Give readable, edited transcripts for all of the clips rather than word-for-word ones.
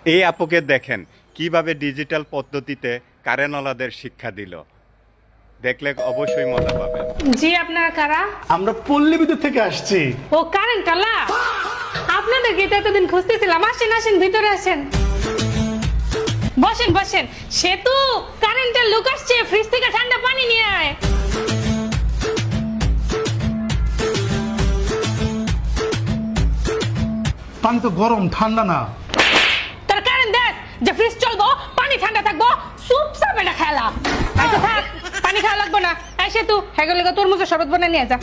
এই আপুকে দেখেন কিভাবে ডিজিটাল পদ্ধতিতে কারেন্টওয়ালাদের শিক্ষা দিল। দেখলে অবশ্যই মজা পাবেন। জি, আপনারা কারা? আমরা পল্লী বিদ্যুৎ থেকে আসছি। ও কারেন্ট আলা, আপনাদের গেটে এতদিন খুঁজতেছিলাম। আসেন আসেন, ভিতরে আসেন, বসেন বসেন। সেতু কারেন্টের লোক আসছে, ফ্রিজ থেকে ঠান্ডা পানি নিয়ে আয়। পানি তো গরম, ঠান্ডা না। তোর কারেন্ট দেখ যে ফ্রিজ চলবো, পানি ঠান্ডা থাকবো, সুপ সাবে না খেলা। আচ্ছা থাক, পানি খাওয়া লাগবো না। এই সেতু, হেগো লেগে তরমুজের শরবত বানিয়ে নিয়ে যা।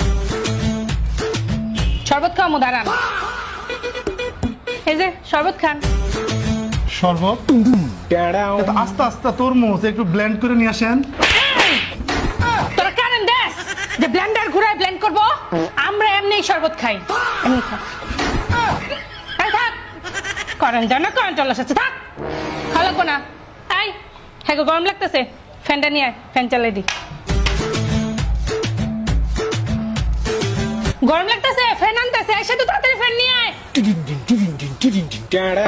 শরবত খাও দাঁড়ান। এই যে শরবত খান। শরবত এত আস্তে আস্তে তরমুজ একটু ব্লেন্ড করে নিয়ে আসেন। তোরা কারেন্ট দেখ যে ব্লেন্ডার ঘুরায় ব্লেন্ড করবো। আমরা এমনি শরবত খাই, এমনি খা। এই থাক, কারেন্ট দেয় না, কারেন্ট চলে আসছে। থাক, খাওয়া লাগবো না। এই হেগো গরম লাগতেছে, ফ্যানটা নিয়ে আয়, ফ্যান চালাই দি। গরম লাগতেছে, ফ্যান আনতেছে। এসে তো তাড়াতাড়ি ফ্যান নিয়ে আয়।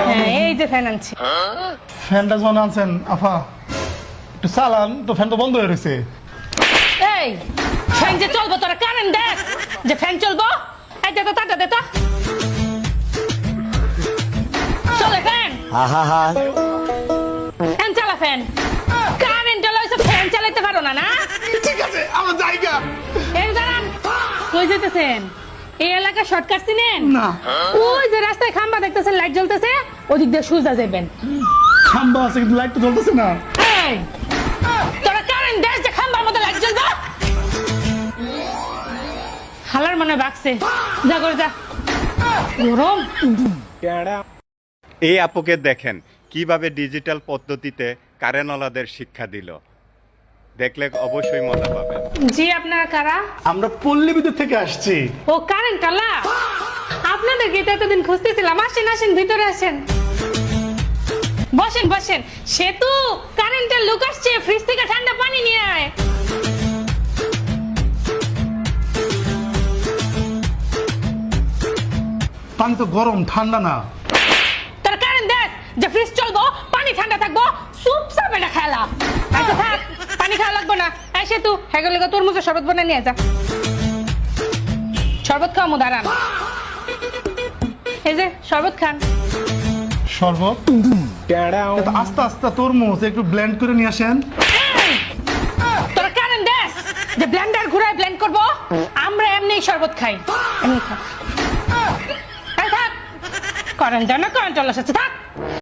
হ্যাঁ, এই যে ফ্যান আনছি। ফ্যানটা যখন আনছেন আফা একটু চালান তো, ফ্যান তো বন্ধ হয়ে রয়েছে। এই ফ্যান যে চলবো, তোরা কারেন্ট দেখ যে ফ্যান চলবো। এই দে তো, টাটা দে তো। চলে ফ্যান, ফ্যান চালা, ফ্যান। কারেন্ট চলে ফ্যান চালাইতে পারো না? না ঠিক আছে, আমার জায়গা। এই দাঁড়ান, কই যেতেছেন? এই এলাকা শর্টকাট চিনেন না। ওই যে রাস্তায় খাম্বা দেখতেছেন, লাইট জ্বলতেছে, ওদিক দিয়ে সোজা যাবেন। খাম্বা আছে কিন্তু লাইট তো জ্বলতেছে না। এই তোরা কারেন্ট দেখ যে খাম্বার মধ্যে লাইট জ্বলবে। হালার মনে বাকছে, যা করে যা। গরম। এই আপুকে দেখেন কিভাবে ডিজিটাল পদ্ধতিতে কারেন্টওয়ালাদের শিক্ষা দিল। দেখলে অবশ্যই মজা পাবেন। জি, আপনারা কারা? আমরা পল্লী বিদ্যুৎ থেকে আসছি। ও কারেন্ট আলা, আপনাদের গেটে এতদিন খুঁজতেছিলাম। আসেন আসেন, ভিতরে আসেন, বসেন বসেন। সেতু কারেন্টের লোক আসছে, ফ্রিজ থেকে ঠান্ডা পানি নিয়ে আয়। পানি তো গরম, ঠান্ডা না। তোর কারেন্ট দেখ যে ফ্রিজ চলবো, পানি ঠান্ডা থাকবো, সুপ সাবে না খেলা। আচ্ছা থাক, পানি খাওয়া লাগবো না। এই সেতু, হেগো লেগে তরমুজের শরবত বানিয়ে নিয়ে যা। শরবত খাও দাঁড়ান। এই যে শরবত খান। শরবত এত আস্তে আস্তে তরমুজ একটু ব্লেন্ড করে নিয়ে আসেন। তোরা কারেন্ট দেখ যে ব্লেন্ডার ঘুরায় ব্লেন্ড করবো। আমরা এমনি শরবত খাই, এমনি খা। এই থাক, কারেন্ট দেয় না, কারেন্ট চলে আসছে। থাক,